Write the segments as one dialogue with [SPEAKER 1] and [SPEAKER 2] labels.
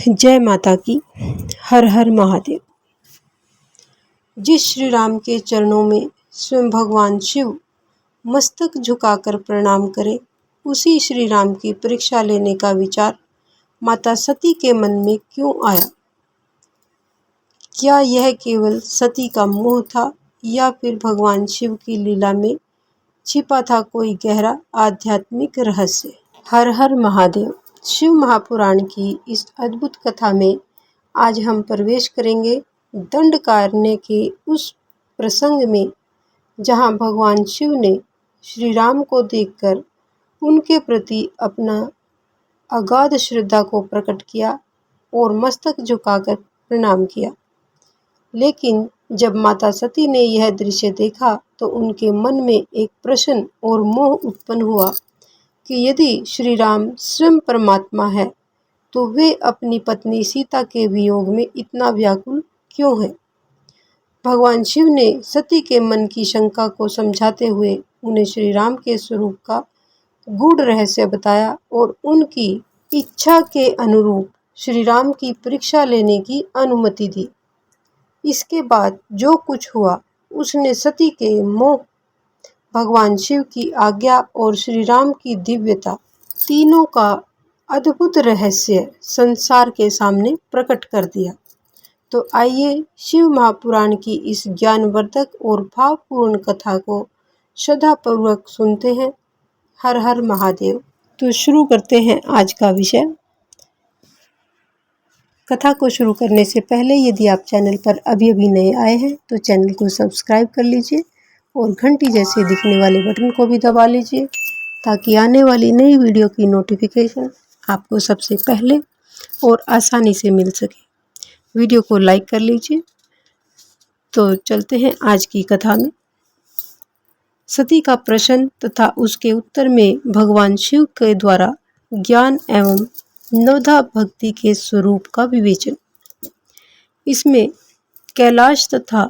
[SPEAKER 1] जय माता की। हर हर महादेव। जिस श्री राम के चरणों में स्वयं भगवान शिव मस्तक झुकाकर प्रणाम करें, उसी श्री राम की परीक्षा लेने का विचार माता सती के मन में क्यों आया? क्या यह केवल सती का मोह था या फिर भगवान शिव की लीला में छिपा था कोई गहरा आध्यात्मिक रहस्य? हर हर महादेव। शिव महापुराण की इस अद्भुत कथा में आज हम प्रवेश करेंगे दंडकारण्य के उस प्रसंग में जहां भगवान शिव ने श्री राम को देखकर उनके प्रति अपना अगाध श्रद्धा को प्रकट किया और मस्तक झुकाकर प्रणाम किया। लेकिन जब माता सती ने यह दृश्य देखा तो उनके मन में एक प्रश्न और मोह उत्पन्न हुआ कि यदि श्री राम स्वयं परमात्मा है तो वे अपनी पत्नी सीता के वियोग में इतना व्याकुल क्यों हैं? भगवान शिव ने सती के मन की शंका को समझाते हुए उन्हें श्री राम के स्वरूप का गूढ़ रहस्य बताया और उनकी इच्छा के अनुरूप श्री राम की परीक्षा लेने की अनुमति दी। इसके बाद जो कुछ हुआ उसने सती के मोह, भगवान शिव की आज्ञा और श्री राम की दिव्यता, तीनों का अद्भुत रहस्य संसार के सामने प्रकट कर दिया। तो आइए शिव महापुराण की इस ज्ञानवर्धक और भावपूर्ण कथा को श्रद्धापूर्वक सुनते हैं। हर हर महादेव। तो शुरू करते हैं आज का विषय। कथा को शुरू करने से पहले यदि आप चैनल पर अभी नए आए हैं तो चैनल को सब्सक्राइब कर लीजिए और घंटी जैसे दिखने वाले बटन को भी दबा लीजिए ताकि आने वाली नई वीडियो की नोटिफिकेशन आपको सबसे पहले और आसानी से मिल सके। वीडियो को लाइक कर लीजिए। तो चलते हैं आज की कथा में। सती का प्रश्न तथा उसके उत्तर में भगवान शिव के द्वारा ज्ञान एवं नवधा भक्ति के स्वरूप का विवेचन। इसमें कैलाश तथा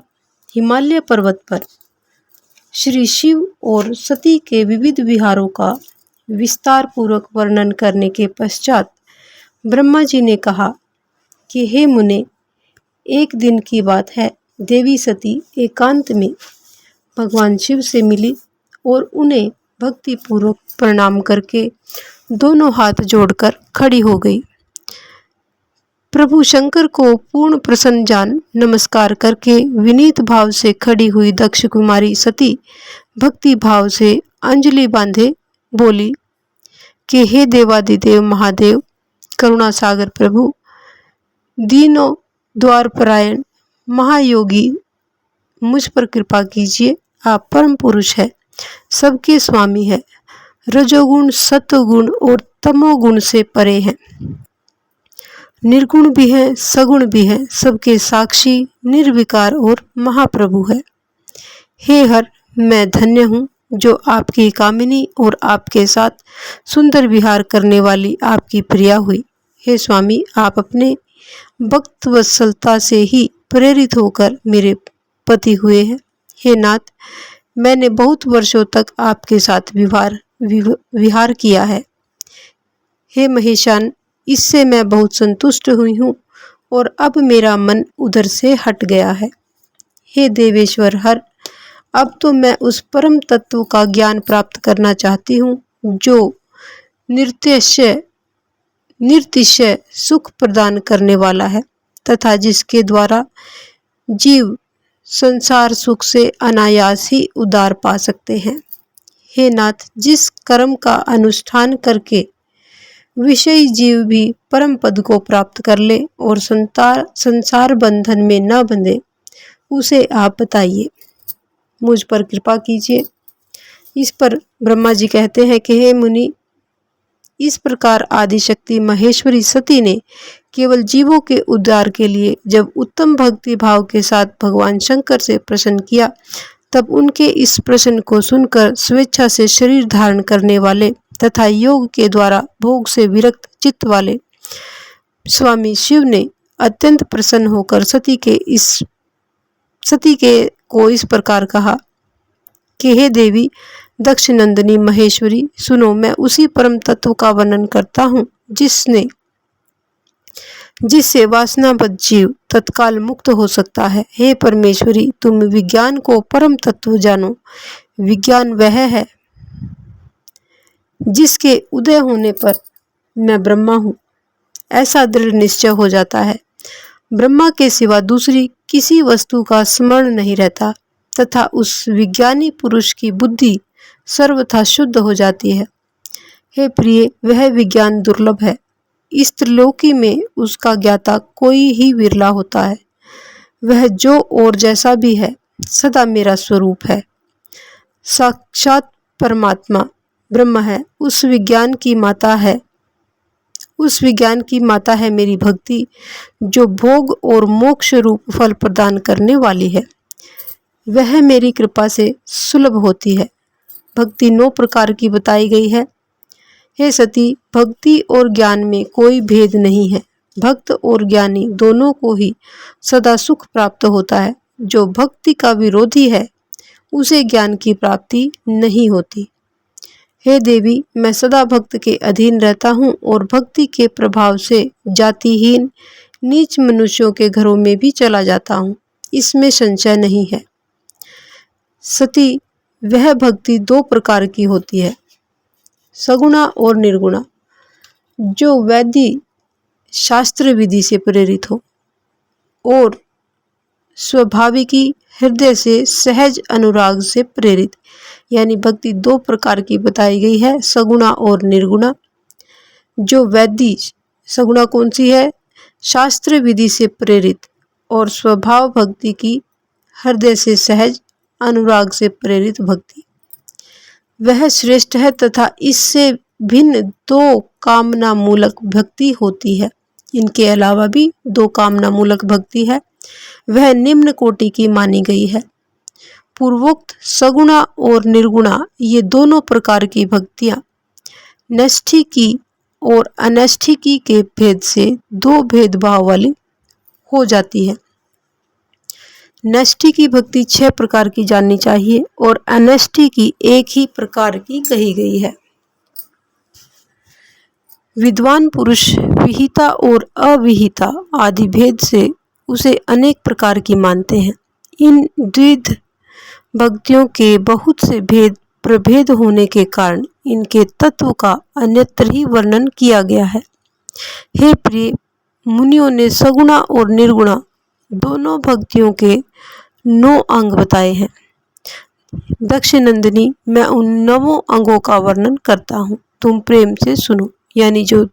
[SPEAKER 1] हिमालय पर्वत पर श्री शिव और सती के विविध विहारों का विस्तार पूर्वक वर्णन करने के पश्चात ब्रह्मा जी ने कहा कि हे मुने, एक दिन की बात है, देवी सती एकांत में भगवान शिव से मिली और उन्हें भक्ति पूर्वक प्रणाम करके दोनों हाथ जोड़कर खड़ी हो गई। प्रभु शंकर को पूर्ण प्रसन्न जान नमस्कार करके विनीत भाव से खड़ी हुई दक्ष कुमारी सती भक्ति भाव से अंजलि बांधे बोली कि हे देवादिदेव महादेव, करुणा सागर प्रभु, दीनों द्वारपरायण महायोगी, मुझ पर कृपा कीजिए। आप परम पुरुष है, सबके स्वामी है, रजोगुण सत्वगुण और तमोगुण से परे हैं, निर्गुण भी है सगुण भी है, सबके साक्षी निर्विकार और महाप्रभु है। हे हर, मैं धन्य हूँ जो आपकी कामिनी और आपके साथ सुंदर विहार करने वाली आपकी प्रिया हुई। हे स्वामी, आप अपने भक्त वत्सलता से ही प्रेरित होकर मेरे पति हुए हैं। हे नाथ, मैंने बहुत वर्षों तक आपके साथ विहार किया है। हे महेशान, इससे मैं बहुत संतुष्ट हुई हूँ और अब मेरा मन उधर से हट गया है। हे देवेश्वर हर, अब तो मैं उस परम तत्व का ज्ञान प्राप्त करना चाहती हूँ जो निरतिशय सुख प्रदान करने वाला है तथा जिसके द्वारा जीव संसार सुख से अनायास ही उद्धार पा सकते हैं। हे नाथ, जिस कर्म का अनुष्ठान करके विषयी जीव भी परम पद को प्राप्त कर ले और संसार बंधन में न बंधे, उसे आप बताइए, मुझ पर कृपा कीजिए। इस पर ब्रह्मा जी कहते हैं कि हे मुनि, इस प्रकार आदिशक्ति महेश्वरी सती ने केवल जीवों के उद्धार के लिए जब उत्तम भक्ति भाव के साथ भगवान शंकर से प्रश्न किया, तब उनके इस प्रश्न को सुनकर स्वेच्छा से शरीर धारण करने वाले तथा योग के द्वारा भोग से विरक्त चित्त वाले स्वामी शिव ने अत्यंत प्रसन्न होकर सती को इस प्रकार कहा कि हे देवी दक्ष नंदिनी महेश्वरी, सुनो, मैं उसी परम तत्व का वर्णन करता हूँ जिसने जिससे वासनाबद्ध जीव तत्काल मुक्त हो सकता है। हे परमेश्वरी, तुम विज्ञान को परम तत्व जानो। विज्ञान वह है जिसके उदय होने पर मैं ब्रह्मा हूँ, ऐसा दृढ़ निश्चय हो जाता है। ब्रह्मा के सिवा दूसरी किसी वस्तु का स्मरण नहीं रहता तथा उस विज्ञानी पुरुष की बुद्धि सर्वथा शुद्ध हो जाती है। हे प्रिय, वह विज्ञान दुर्लभ है। इस त्रिलोकी में उसका ज्ञाता कोई ही विरला होता है। वह जो और जैसा भी है सदा मेरा स्वरूप है। साक्षात परमात्मा ब्रह्म है। उस विज्ञान की माता है मेरी भक्ति, जो भोग और मोक्ष रूप फल प्रदान करने वाली है। वह मेरी कृपा से सुलभ होती है। भक्ति 9 प्रकार की बताई गई है। हे सती, भक्ति और ज्ञान में कोई भेद नहीं है। भक्त और ज्ञानी दोनों को ही सदा सुख प्राप्त होता है। जो भक्ति का विरोधी है उसे ज्ञान की प्राप्ति नहीं होती। हे देवी, मैं सदा भक्त के अधीन रहता हूँ और भक्ति के प्रभाव से जातिहीन नीच मनुष्यों के घरों में भी चला जाता हूँ, इसमें संशय नहीं है। सती, वह भक्ति 2 प्रकार की होती है, सगुणा और निर्गुणा। जो वैदिक शास्त्र विधि से प्रेरित हो और स्वाभाविकी हृदय से सहज अनुराग से प्रेरित, यानी भक्ति 2 प्रकार की बताई गई है, सगुणा और निर्गुणा। जो वैदिक सगुणा कौन सी है? शास्त्र विधि से प्रेरित और स्वभाव भक्ति की हृदय से सहज अनुराग से प्रेरित भक्ति, वह श्रेष्ठ है तथा इससे भिन्न 2 कामना मूलक भक्ति होती है। इनके अलावा भी 2 कामना मूलक भक्ति है, वह निम्न कोटि की मानी गई है। पूर्वोक्त सगुणा और निर्गुणा ये दोनों प्रकार की भक्तियां नैष्ठिकी और अनैष्ठिकी के भेद से 2 भेदभाव वाली हो जाती है। नैष्ठिकी भक्ति 6 प्रकार की जाननी चाहिए और अनैष्ठिकी 1 ही प्रकार की कही गई है। विद्वान पुरुष विहिता और अविहिता आदि भेद से उसे अनेक प्रकार की मानते हैं। इन द्विध भक्तियों के बहुत से भेद प्रभेद होने के कारण इनके तत्व का अन्यत्र ही वर्णन किया गया है। हे प्रिय, मुनियों ने सगुणा और निर्गुणा दोनों भक्तियों के 9 अंग बताए हैं। दक्षिणनंदिनी, मैं उन 9 अंगों का वर्णन करता हूँ, तुम प्रेम से सुनो। यानी जो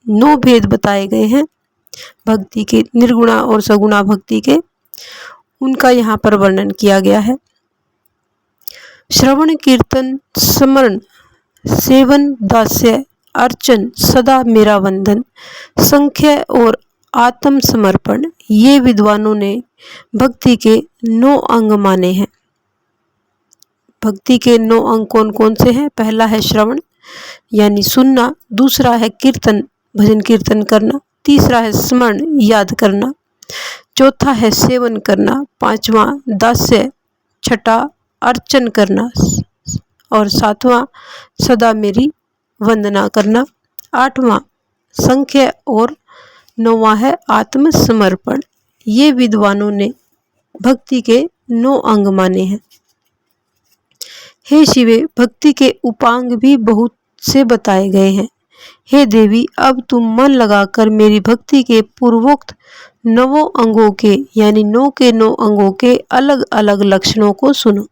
[SPEAKER 1] 9 भेद बताए गए हैं भक्ति के, निर्गुणा और सगुणा भक्ति के, उनका यहाँ पर वर्णन किया गया है। श्रवण, कीर्तन, स्मरण, सेवन, दास्य, अर्चन, सदा मेरा वंदन, संख्य और आत्म समर्पण, ये विद्वानों ने भक्ति के 9 अंग माने हैं। भक्ति के 9 अंग कौन कौन से हैं? पहला है श्रवण यानी सुनना, दूसरा है कीर्तन भजन कीर्तन करना, तीसरा है स्मरण याद करना, चौथा है सेवन करना, 5वां दास्य, छठा अर्चन करना और 7वां सदा मेरी वंदना करना, 8वां संख्य और 9वां है आत्मसमर्पण। ये विद्वानों ने भक्ति के 9 अंग माने हैं। हे शिवे, भक्ति के उपांग भी बहुत से बताए गए हैं। हे देवी, अब तुम मन लगाकर मेरी भक्ति के पूर्वोक्त 9 अंगों के यानी 9 के 9 अंगों के अलग अलग लक्षणों को सुनो।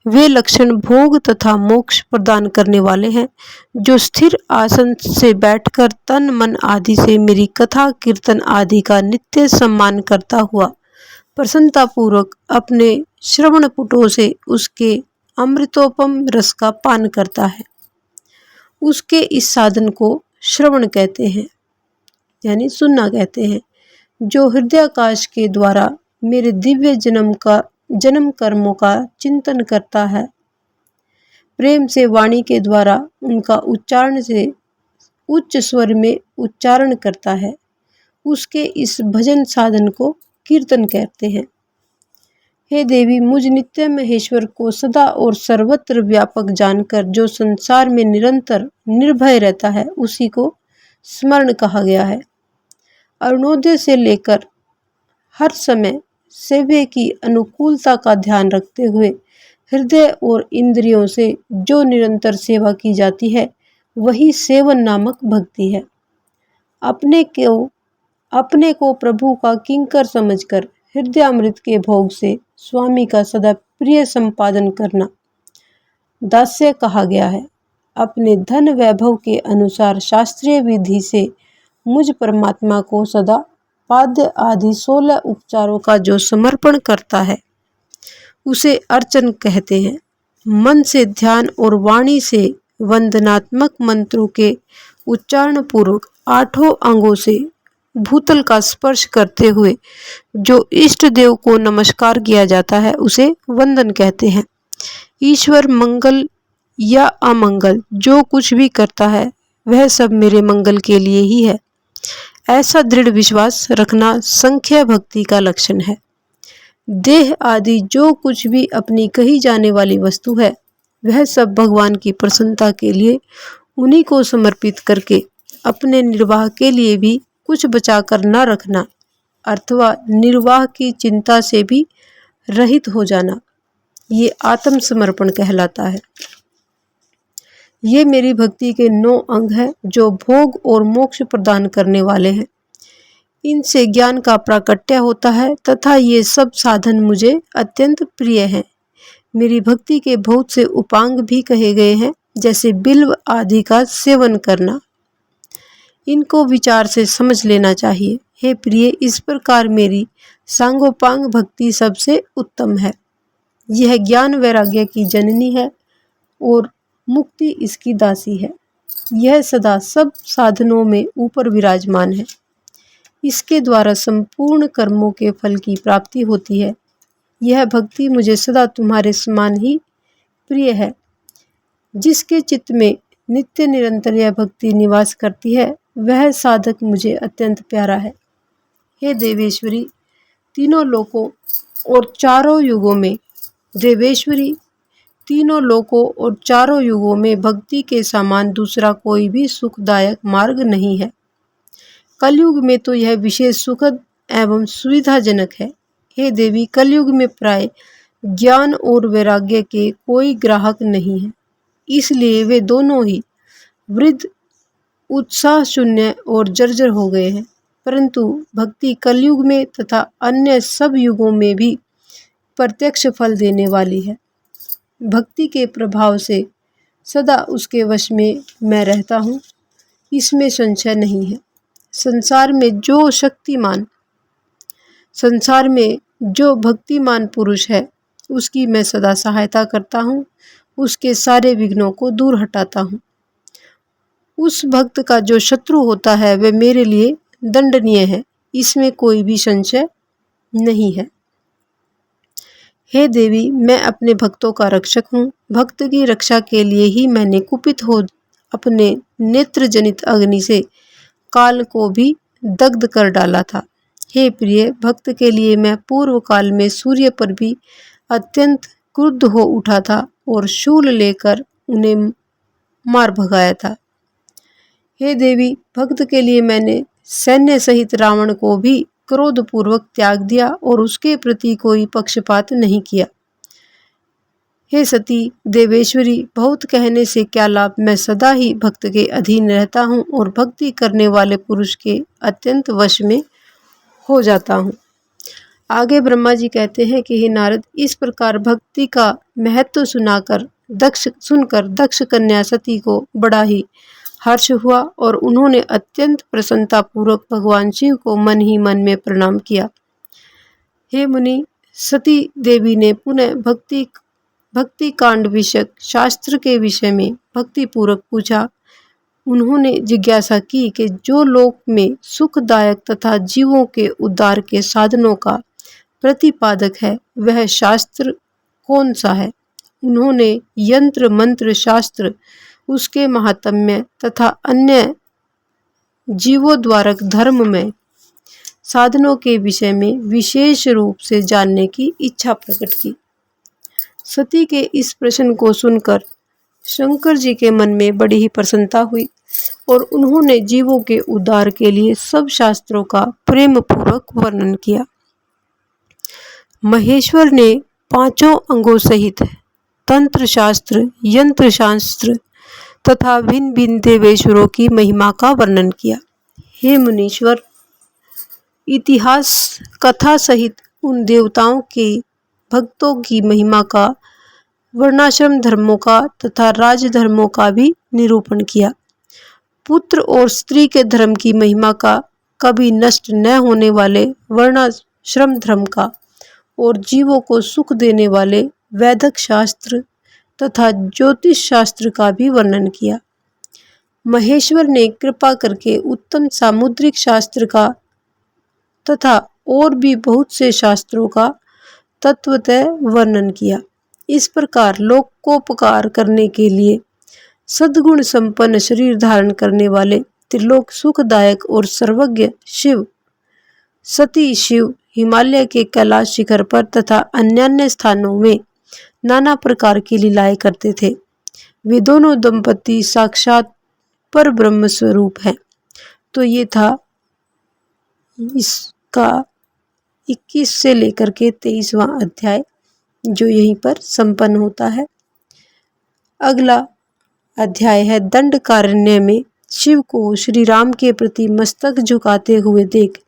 [SPEAKER 1] वे लक्षण भोग तथा मोक्ष प्रदान करने वाले हैं। जो स्थिर आसन से बैठकर तन मन आदि से मेरी कथा कीर्तन आदि का नित्य सम्मान करता हुआ प्रसन्नता पूर्वक अपने श्रवण पुटों से उसके अमृतोपम रस का पान करता है, उसके इस साधन को श्रवण कहते हैं यानी सुनना कहते हैं। जो हृदयाकाश के द्वारा मेरे दिव्य जन्म कर्मों का चिंतन करता है, प्रेम से वाणी के द्वारा उनका उच्चारण से उच्च स्वर में उच्चारण करता है, उसके इस भजन साधन को कीर्तन कहते हैं। हे देवी, मुझ नित्य महेश्वर को सदा और सर्वत्र व्यापक जानकर जो संसार में निरंतर निर्भय रहता है, उसी को स्मरण कहा गया है। अरुणोदय से लेकर हर समय सेवे की अनुकूलता का ध्यान रखते हुए हृदय और इंद्रियों से जो निरंतर सेवा की जाती है वही सेवन नामक भक्ति है। अपने को प्रभु का किंकर समझकर हृदयामृत के भोग से स्वामी का सदा प्रिय संपादन करना दास्य कहा गया है। अपने धन वैभव के अनुसार शास्त्रीय विधि से मुझ परमात्मा को सदा पाद्य आदि 16 उपचारों का जो समर्पण करता है उसे अर्चन कहते हैं। मन से ध्यान और वाणी से वंदनात्मक मंत्रों के उच्चारण पूर्वक 8 अंगों से भूतल का स्पर्श करते हुए जो इष्ट देव को नमस्कार किया जाता है उसे वंदन कहते हैं। ईश्वर मंगल या अमंगल जो कुछ भी करता है वह सब मेरे मंगल के लिए ही है, ऐसा दृढ़ विश्वास रखना संख्या भक्ति का लक्षण है। देह आदि जो कुछ भी अपनी कही जाने वाली वस्तु है वह सब भगवान की प्रसन्नता के लिए उन्हीं को समर्पित करके अपने निर्वाह के लिए भी कुछ बचाकर न रखना अथवा निर्वाह की चिंता से भी रहित हो जाना, ये आत्मसमर्पण कहलाता है। ये मेरी भक्ति के 9 अंग हैं जो भोग और मोक्ष प्रदान करने वाले हैं। इनसे ज्ञान का प्राकट्य होता है तथा ये सब साधन मुझे अत्यंत प्रिय हैं। मेरी भक्ति के बहुत से उपांग भी कहे गए हैं, जैसे बिल्व आदि का सेवन करना। इनको विचार से समझ लेना चाहिए। हे प्रिय, इस प्रकार मेरी सांगोपांग भक्ति सबसे उत्तम है। यह ज्ञान वैराग्य की जननी है और मुक्ति इसकी दासी है। यह सदा सब साधनों में ऊपर विराजमान है। इसके द्वारा संपूर्ण कर्मों के फल की प्राप्ति होती है। यह भक्ति मुझे सदा तुम्हारे समान ही प्रिय है। जिसके चित्त में नित्य निरंतर यह भक्ति निवास करती है वह साधक मुझे अत्यंत प्यारा है। हे देवेश्वरी, तीनों लोकों और चारों युगों में देवेश्वरी तीनों लोकों और चारों युगों में भक्ति के समान दूसरा कोई भी सुखदायक मार्ग नहीं है। कलयुग में तो यह विशेष सुखद एवं सुविधाजनक है। हे देवी, कलयुग में प्राय ज्ञान और वैराग्य के कोई ग्राहक नहीं है, इसलिए वे दोनों ही वृद्ध, उत्साह शून्य और जर्जर हो गए हैं। परंतु भक्ति कलयुग में तथा अन्य सब युगों में भी प्रत्यक्ष फल देने वाली है। भक्ति के प्रभाव से सदा उसके वश में मैं रहता हूँ, इसमें संशय नहीं है। संसार में जो भक्तिमान पुरुष है उसकी मैं सदा सहायता करता हूँ, उसके सारे विघ्नों को दूर हटाता हूँ। उस भक्त का जो शत्रु होता है वह मेरे लिए दंडनीय है, इसमें कोई भी संशय नहीं है। हे देवी, मैं अपने भक्तों का रक्षक हूँ। भक्त की रक्षा के लिए ही मैंने कुपित हो अपने नेत्र जनित अग्नि से काल को भी दग्ध कर डाला था। हे प्रिय, भक्त के लिए मैं पूर्व काल में सूर्य पर भी अत्यंत क्रुद्ध हो उठा था और शूल लेकर उन्हें मार भगाया था। हे देवी, भक्त के लिए मैंने सैन्य सहित रावण को भी क्रोधपूर्वक त्याग दिया और उसके प्रति कोई पक्षपात नहीं किया। हे सती देवेश्वरी, बहुत कहने से क्या लाभ, मैं सदा ही भक्त के अधीन रहता हूँ और भक्ति करने वाले पुरुष के अत्यंत वश में हो जाता हूँ। आगे ब्रह्मा जी कहते हैं कि हे नारद, इस प्रकार भक्ति का महत्व सुनकर दक्ष कन्या सती को बड़ा ही हर्ष हुआ और उन्होंने अत्यंत प्रसन्नता पूर्वक भगवान शिव को मन ही मन में प्रणाम किया। हे मुनि, सती देवी ने पुनः भक्ति कांड विषयक शास्त्र के विषय में भक्ति पूर्वक पूछा। उन्होंने जिज्ञासा की कि जो लोक में सुखदायक तथा जीवों के उद्धार के साधनों का प्रतिपादक है वह शास्त्र कौन सा है। उन्होंने यंत्र मंत्र शास्त्र, उसके महात्म्य तथा अन्य जीवोद्धारक धर्म में साधनों के विषय में विशेष रूप से जानने की इच्छा प्रकट की। सती के इस प्रश्न को सुनकर शंकर जी के मन में बड़ी ही प्रसन्नता हुई और उन्होंने जीवों के उद्धार के लिए सब शास्त्रों का प्रेम पूर्वक वर्णन किया। महेश्वर ने पांचों अंगों सहित तंत्र शास्त्र, यंत्र शास्त्र तथा भिन्न भिन्न देवेश्वरों की महिमा का वर्णन किया। हे मुनीश्वर, इतिहास कथा सहित उन देवताओं के भक्तों की महिमा का, वर्णाश्रम धर्मों का तथा राजधर्मों का भी निरूपण किया। पुत्र और स्त्री के धर्म की महिमा का, कभी नष्ट न होने वाले वर्णाश्रम धर्म का और जीवों को सुख देने वाले वैदिक शास्त्र तथा ज्योतिष शास्त्र का भी वर्णन किया। महेश्वर ने कृपा करके उत्तम सामुद्रिक शास्त्र का तथा और भी बहुत से शास्त्रों का तत्वतः वर्णन किया। इस प्रकार लोकोपकार करने के लिए सद्गुण संपन्न शरीर धारण करने वाले त्रिलोक सुखदायक और सर्वज्ञ शिव, सती शिव हिमालय के कैलाश शिखर पर तथा अन्य स्थानों में नाना प्रकार की लीलाएं करते थे। वे दोनों दंपति साक्षात पर ब्रह्म स्वरूप हैं। तो ये था इसका 21 से लेकर के 23वां अध्याय, जो यहीं पर संपन्न होता है। अगला अध्याय है दंडकारण्य में शिव को श्री राम के प्रति मस्तक झुकाते हुए देख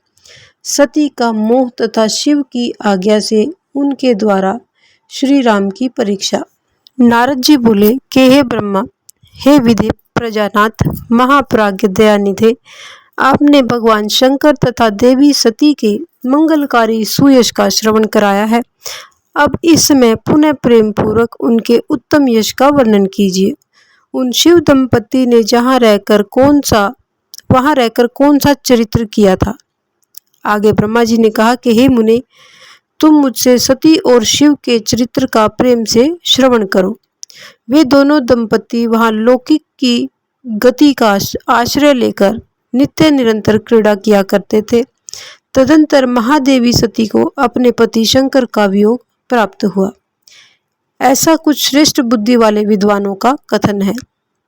[SPEAKER 1] सती का मोह तथा शिव की आज्ञा से उनके द्वारा श्री राम की परीक्षा। नारद जी बोले कि हे ब्रह्मा, हे विधि प्रजानाथ, महाप्राज्ञ दयानिधे, आपने भगवान शंकर तथा देवी सती के मंगलकारी सुयश का श्रवण कराया है। अब इस समय पुनः प्रेम पूर्वक उनके उत्तम यश का वर्णन कीजिए। उन शिव दंपति ने वहां रहकर कौन सा चरित्र किया था। आगे ब्रह्मा जी ने कहा कि हे मुने, तुम मुझसे सती और शिव के चरित्र का प्रेम से श्रवण करो। वे दोनों दंपति वहां लौकिक की गति का आश्रय लेकर नित्य निरंतर क्रीड़ा किया करते थे। तदंतर महादेवी सती को अपने पति शंकर का वियोग प्राप्त हुआ। ऐसा कुछ श्रेष्ठ बुद्धि वाले विद्वानों का कथन है।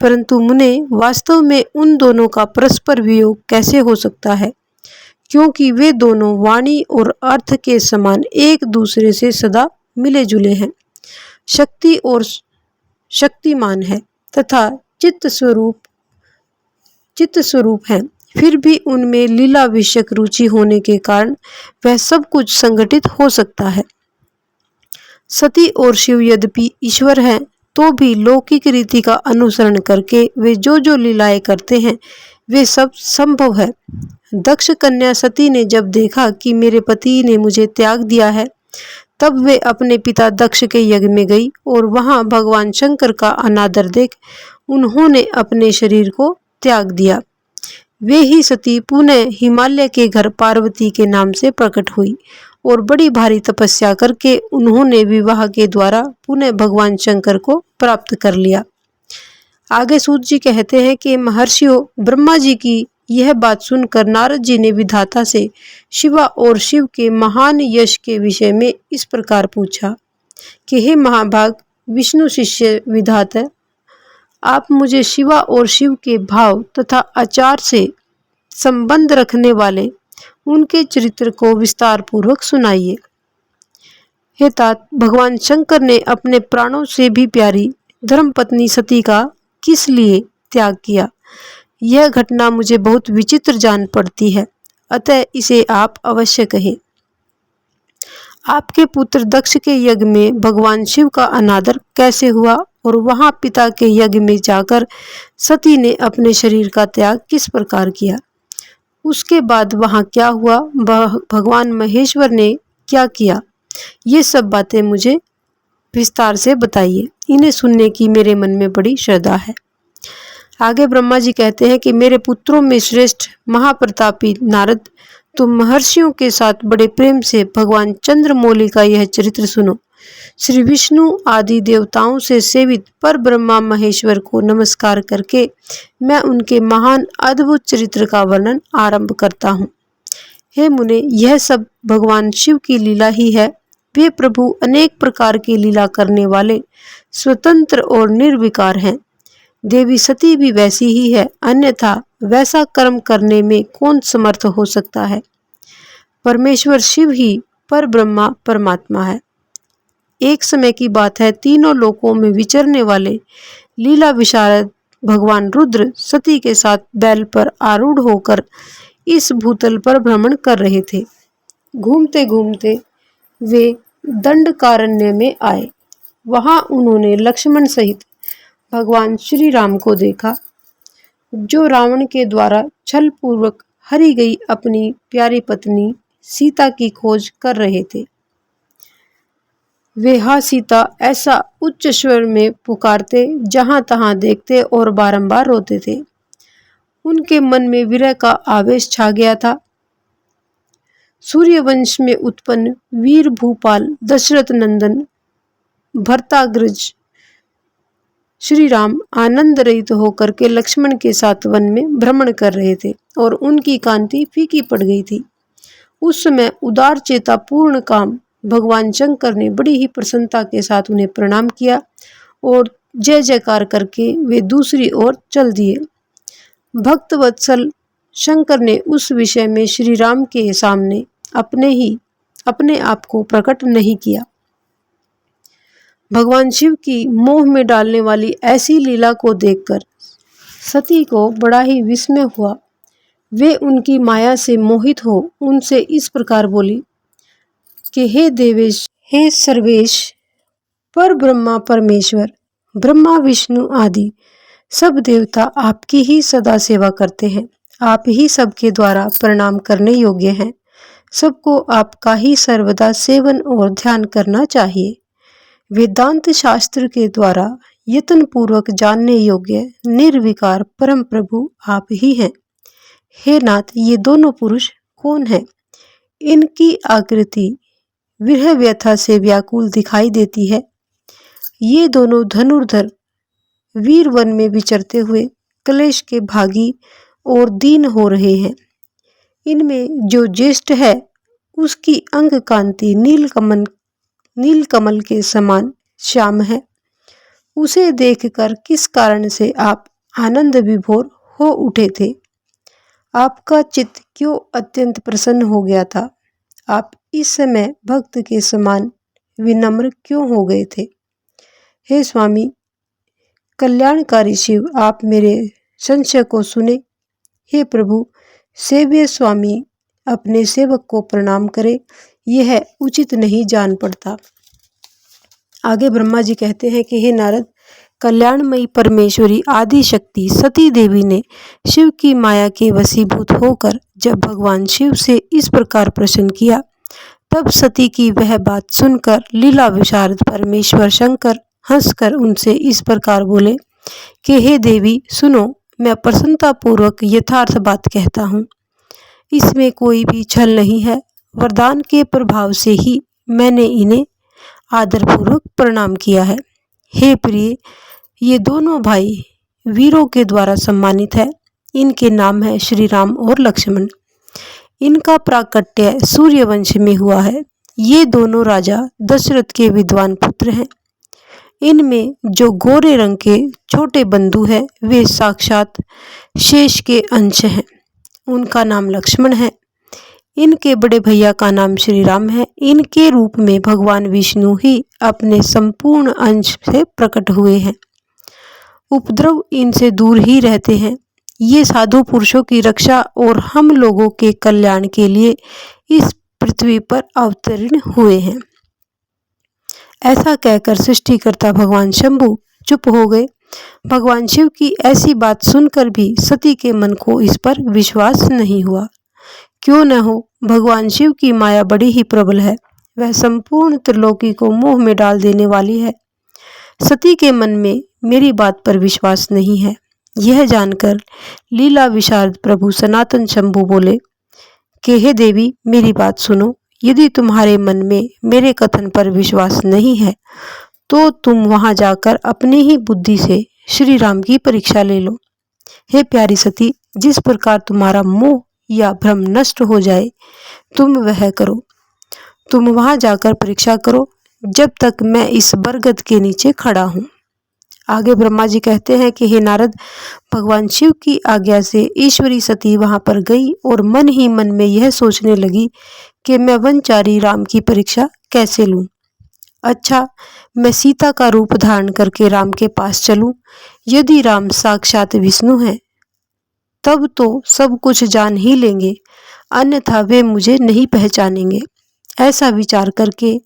[SPEAKER 1] परंतु मुने, वास्तव में उन दोनों का परस्पर वियोग कैसे हो सकता है, क्योंकि वे दोनों वाणी और अर्थ के समान एक दूसरे से सदा मिले जुले हैं, शक्ति और शक्तिमान है तथा चित्त स्वरूप हैं। फिर भी उनमें लीला विषयक रुचि होने के कारण वह सब कुछ संगठित हो सकता है। सती और शिव यद्यपि ईश्वर हैं, तो भी लौकिक रीति का अनुसरण करके वे जो जो लीलाएं करते हैं, वे सब संभव है। दक्ष कन्या सती ने जब देखा कि मेरे पति ने मुझे त्याग दिया है, तब वे अपने पिता दक्ष के यज्ञ में गई और वहां भगवान शंकर का अनादर देख उन्होंने अपने शरीर को त्याग दिया। वे ही सती पुनः हिमालय के घर पार्वती के नाम से प्रकट हुई और बड़ी भारी तपस्या करके उन्होंने विवाह के द्वारा पुनः भगवान शंकर को प्राप्त कर लिया। आगे सूत जी कहते हैं कि महर्षियों, ब्रह्मा जी की यह बात सुनकर नारद जी ने विधाता से शिवा और शिव के महान यश के विषय में इस प्रकार पूछा कि हे महाभाग विष्णु शिष्य विधाता, आप मुझे शिवा और शिव के भाव तथा आचार से संबंध रखने वाले उनके चरित्र को विस्तार पूर्वक सुनाइए। हे तात, भगवान शंकर ने अपने प्राणों से भी प्यारी धर्मपत्नी सती का किस लिए त्याग किया? यह घटना मुझे बहुत विचित्र जान पड़ती है, अतः इसे आप अवश्य कहें। आपके पुत्र दक्ष के यज्ञ में भगवान शिव का अनादर कैसे हुआ और वहां पिता के यज्ञ में जाकर सती ने अपने शरीर का त्याग किस प्रकार किया? उसके बाद वहां क्या हुआ? भगवान महेश्वर ने क्या किया? ये सब बातें मुझे विस्तार से बताइए। इन्हें सुनने की मेरे मन में बड़ी श्रद्धा है। आगे ब्रह्मा जी कहते हैं कि मेरे पुत्रों में श्रेष्ठ महाप्रतापी नारद, तुम महर्षियों के साथ बड़े प्रेम से भगवान चंद्रमौली का यह चरित्र सुनो। श्री विष्णु आदि देवताओं से सेवित पर ब्रह्मा महेश्वर को नमस्कार करके मैं उनके महान अद्भुत चरित्र का वर्णन आरंभ करता हूँ। हे मुने, यह सब भगवान शिव की लीला ही है वे प्रभु अनेक प्रकार की लीला करने वाले स्वतंत्र और निर्विकार हैं। देवी सती भी वैसी ही है, अन्यथा वैसा कर्म करने में कौन समर्थ हो सकता है। परमेश्वर शिव ही पर ब्रह्मा परमात्मा है। एक समय की बात है, तीनों लोकों में विचरने वाले लीला विशारद भगवान रुद्र सती के साथ बैल पर आरूढ़ होकर इस भूतल पर भ्रमण कर रहे थे। घूमते घूमते वे दंडकारण्य में आए। वहां उन्होंने लक्ष्मण सहित भगवान श्री राम को देखा, जो रावण के द्वारा छल पूर्वक हरी गई अपनी प्यारी पत्नी सीता की खोज कर रहे थे। वे हा सीता ऐसा उच्च स्वर में पुकारते, जहां तहां देखते और बारंबार रोते थे। उनके मन में विरह का आवेश छा गया था। सूर्यवंश में उत्पन्न वीर भूपाल दशरथ नंदन भरताग्रज श्री राम आनंद रहित होकर के लक्ष्मण के साथ वन में भ्रमण कर रहे थे और उनकी कांति फीकी पड़ गई थी। उस समय उदार चेता पूर्ण काम भगवान शंकर ने बड़ी ही प्रसन्नता के साथ उन्हें प्रणाम किया और जय जयकार करके वे दूसरी ओर चल दिए। भक्त वत्सल शंकर ने उस विषय में श्री राम के सामने अपने आप को प्रकट नहीं किया। भगवान शिव की मोह में डालने वाली ऐसी लीला को देखकर सती को बड़ा ही विस्मय हुआ। वे उनकी माया से मोहित हो उनसे इस प्रकार बोली कि हे देवेश, हे सर्वेश, पर ब्रह्मा परमेश्वर, ब्रह्मा विष्णु आदि सब देवता आपकी ही सदा सेवा करते हैं। आप ही सबके द्वारा प्रणाम करने योग्य हैं। सबको आपका ही सर्वदा सेवन और ध्यान करना चाहिए। वेदांत शास्त्र के द्वारा यत्न पूर्वक जानने योग्य निर्विकार परम प्रभु आप ही हैं। हे नाथ, ये दोनों पुरुष कौन हैं? इनकी आकृति विरह व्यथा से व्याकुल दिखाई देती है। ये दोनों धनुर्धर वीर वन में विचरते हुए क्लेश के भागी और दीन हो रहे हैं। इनमें जो ज्येष्ठ है उसकी अंग कांति नीलकमल के समान श्याम है। उसे देखकर किस कारण से आप आनंद विभोर हो उठे थे? आपका चित्त क्यों अत्यंत प्रसन्न हो गया था? आप इस समय भक्त के समान विनम्र क्यों हो गए थे? हे स्वामी कल्याणकारी शिव, आप मेरे संशय को सुने। हे प्रभु, सेव्य स्वामी अपने सेवक को प्रणाम करे, यह उचित नहीं जान पड़ता। आगे ब्रह्मा जी कहते हैं कि हे नारद, कल्याणमयी परमेश्वरी आदि शक्ति सती देवी ने शिव की माया के वशीभूत होकर जब भगवान शिव से इस प्रकार प्रश्न किया, तब सती की वह बात सुनकर लीला विशारद परमेश्वर शंकर हंसकर उनसे इस प्रकार बोले कि हे देवी सुनो, मैं प्रसन्नता पूर्वक यथार्थ बात कहता हूँ। इसमें कोई भी छल नहीं है। वरदान के प्रभाव से ही मैंने इन्हें आदरपूर्वक प्रणाम किया है। हे प्रिय, ये दोनों भाई वीरों के द्वारा सम्मानित है। इनके नाम है श्री राम और लक्ष्मण। इनका प्राकट्य सूर्यवंश में हुआ है। ये दोनों राजा दशरथ के विद्वान पुत्र हैं। इनमें जो गोरे रंग के छोटे बंधु हैं वे साक्षात शेष के अंश हैं। उनका नाम लक्ष्मण है। इनके बड़े भैया का नाम श्री राम है। इनके रूप में भगवान विष्णु ही अपने संपूर्ण अंश से प्रकट हुए हैं। उपद्रव इनसे दूर ही रहते हैं। ये साधु पुरुषों की रक्षा और हम लोगों के कल्याण के लिए इस पृथ्वी पर अवतीर्ण हुए हैं। ऐसा कहकर सृष्टिकर्ता भगवान शंभु चुप हो गए। भगवान शिव की ऐसी बात सुनकर भी सती के मन को इस पर विश्वास नहीं हुआ। क्यों न हो, भगवान शिव की माया बड़ी ही प्रबल है। वह संपूर्ण त्रिलोकी को मोह में डाल देने वाली है। सती के मन में मेरी बात पर विश्वास नहीं है। यह जानकर लीला विशारद प्रभु सनातन शंभु बोले कि हे देवी, मेरी बात सुनो। यदि तुम्हारे मन में मेरे कथन पर विश्वास नहीं है तो तुम वहां जाकर अपनी ही बुद्धि से श्री राम की परीक्षा ले लो। हे प्यारी सती, जिस प्रकार तुम्हारा मोह या भ्रम नष्ट हो जाए तुम वह करो। तुम वहां जाकर परीक्षा करो जब तक मैं इस बरगद के नीचे खड़ा हूँ। आगे ब्रह्मा जी कहते हैं कि हे नारद, भगवान शिव की आज्ञा से ईश्वरी सती वहां पर गई और मन ही मन में यह सोचने लगी कि मैं वनचारी राम की परीक्षा कैसे लूं। अच्छा, मैं सीता का रूप धारण करके राम के पास चलूं। यदि राम साक्षात विष्णु हैं तब तो सब कुछ जान ही लेंगे, अन्यथा वे मुझे नहीं पहचानेंगे। ऐसा विचार करके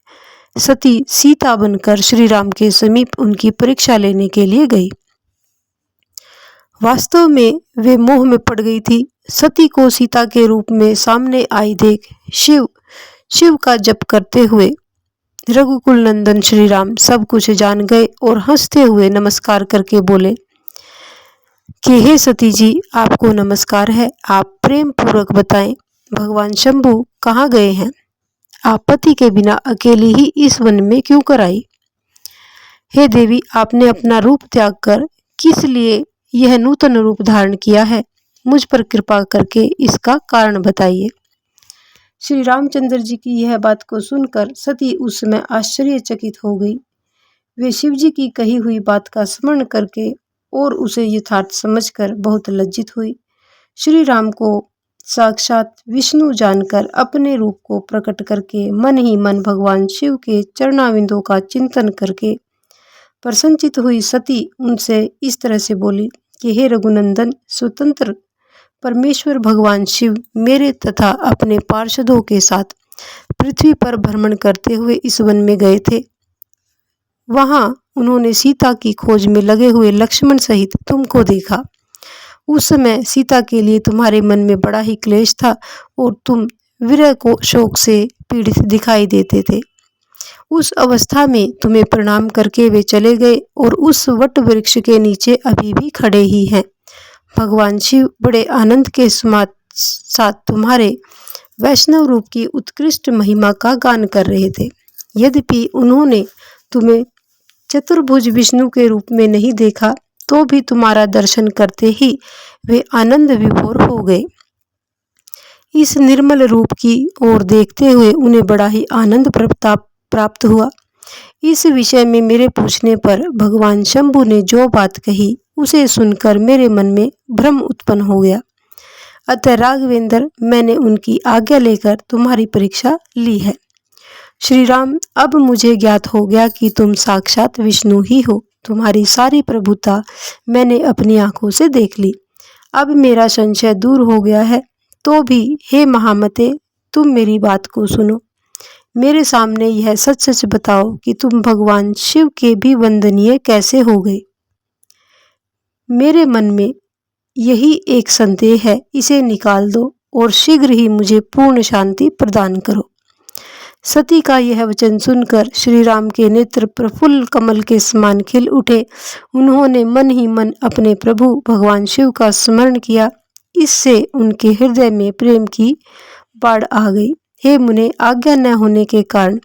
[SPEAKER 1] सती सीता बनकर श्री राम के समीप उनकी परीक्षा लेने के लिए गई। वास्तव में वे मोह में पड़ गई थी। सती को सीता के रूप में सामने आई देख शिव का जप करते हुए रघुकुल नंदन श्री राम सब कुछ जान गए और हंसते हुए नमस्कार करके बोले कि हे सती जी, आपको नमस्कार है। आप प्रेम पूर्वक बताएं, भगवान शंभु कहाँ गए हैं? आप पति के बिना अकेली ही इस वन में क्यों कर आई? हे देवी, आपने अपना रूप त्याग कर किस लिए यह नूतन रूप धारण किया है? मुझ पर कृपा करके इसका कारण बताइए। श्री रामचंद्र जी की यह बात को सुनकर सती उस समय आश्चर्यचकित हो गई। वे शिव जी की कही हुई बात का स्मरण करके और उसे यथार्थ समझकर बहुत लज्जित हुई। श्री राम को साक्षात विष्णु जानकर अपने रूप को प्रकट करके मन ही मन भगवान शिव के चरणाविंदों का चिंतन करके प्रसन्नचित हुई सती उनसे इस तरह से बोली कि हे रघुनंदन, स्वतंत्र परमेश्वर भगवान शिव मेरे तथा अपने पार्षदों के साथ पृथ्वी पर भ्रमण करते हुए इस वन में गए थे। वहां उन्होंने सीता की खोज में लगे हुए लक्ष्मण सहित तुमको देखा। उस समय सीता के लिए तुम्हारे मन में बड़ा ही क्लेश था और तुम विरह को शोक से पीड़ित दिखाई देते थे। उस अवस्था में तुम्हें प्रणाम करके वे चले गए और उस वट वृक्ष के नीचे अभी भी खड़े ही हैं। भगवान शिव बड़े आनंद के साथ तुम्हारे वैष्णव रूप की उत्कृष्ट महिमा का गान कर रहे थे। यद्यपि उन्होंने तुम्हें चतुर्भुज विष्णु के रूप में नहीं देखा तो भी तुम्हारा दर्शन करते ही वे आनंद विभोर हो गए। इस निर्मल रूप की ओर देखते हुए उन्हें बड़ा ही आनंद प्राप्त हुआ। इस विषय में मेरे पूछने पर भगवान शंभु ने जो बात कही उसे सुनकर मेरे मन में भ्रम उत्पन्न हो गया। अतः राघवेंद्र, मैंने उनकी आज्ञा लेकर तुम्हारी परीक्षा ली है। श्री राम, अब मुझे ज्ञात हो गया कि तुम साक्षात विष्णु ही हो। तुम्हारी सारी प्रभुता मैंने अपनी आंखों से देख ली। अब मेरा संशय दूर हो गया है। तो भी हे महामते, तुम मेरी बात को सुनो। मेरे सामने यह सच सच बताओ कि तुम भगवान शिव के भी वंदनीय कैसे हो गए। मेरे मन में यही एक संदेह है, इसे निकाल दो और शीघ्र ही मुझे पूर्ण शांति प्रदान करो। सती का यह वचन सुनकर श्री राम के नेत्र प्रफुल्ल कमल के समान खिल उठे। उन्होंने मन ही मन अपने प्रभु भगवान शिव का स्मरण किया। इससे उनके हृदय में प्रेम की बाढ़ आ गई। हे मुने, आज्ञा न होने के कारण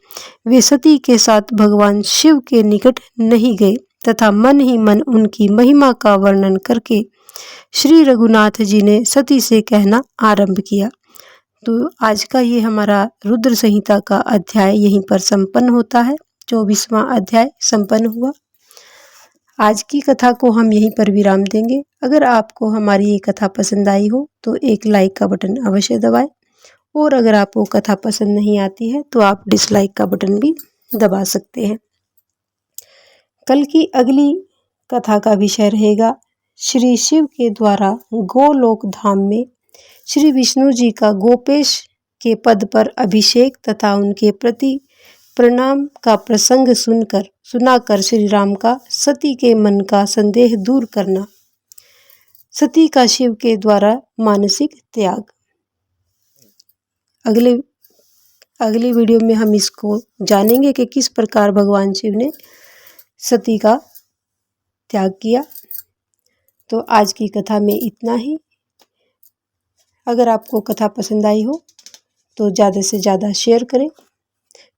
[SPEAKER 1] वे सती के साथ भगवान शिव के निकट नहीं गए तथा मन ही मन उनकी महिमा का वर्णन करके श्री रघुनाथ जी ने सती से कहना आरंभ किया। तो आज का ये हमारा रुद्र संहिता का अध्याय यहीं पर संपन्न होता है। 24वां अध्याय संपन्न हुआ। आज की कथा को हम यहीं पर विराम देंगे। अगर आपको हमारी ये कथा पसंद आई हो तो एक लाइक का बटन अवश्य दबाएं और अगर आपको कथा पसंद नहीं आती है तो आप डिसलाइक का बटन भी दबा सकते हैं। कल की अगली कथा का विषय रहेगा श्री शिव के द्वारा गोलोक धाम में श्री विष्णु जी का गोपेश के पद पर अभिषेक तथा उनके प्रति प्रणाम का प्रसंग सुनाकर श्री राम का सती के मन का संदेह दूर करना, सती का शिव के द्वारा मानसिक त्याग। अगले वीडियो में हम इसको जानेंगे कि किस प्रकार भगवान शिव ने सती का त्याग किया। तो आज की कथा में इतना ही। अगर आपको कथा पसंद आई हो तो ज़्यादा से ज़्यादा शेयर करें।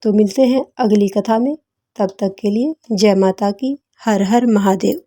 [SPEAKER 1] तो मिलते हैं अगली कथा में। तब तक के लिए जय माता की। हर हर महादेव।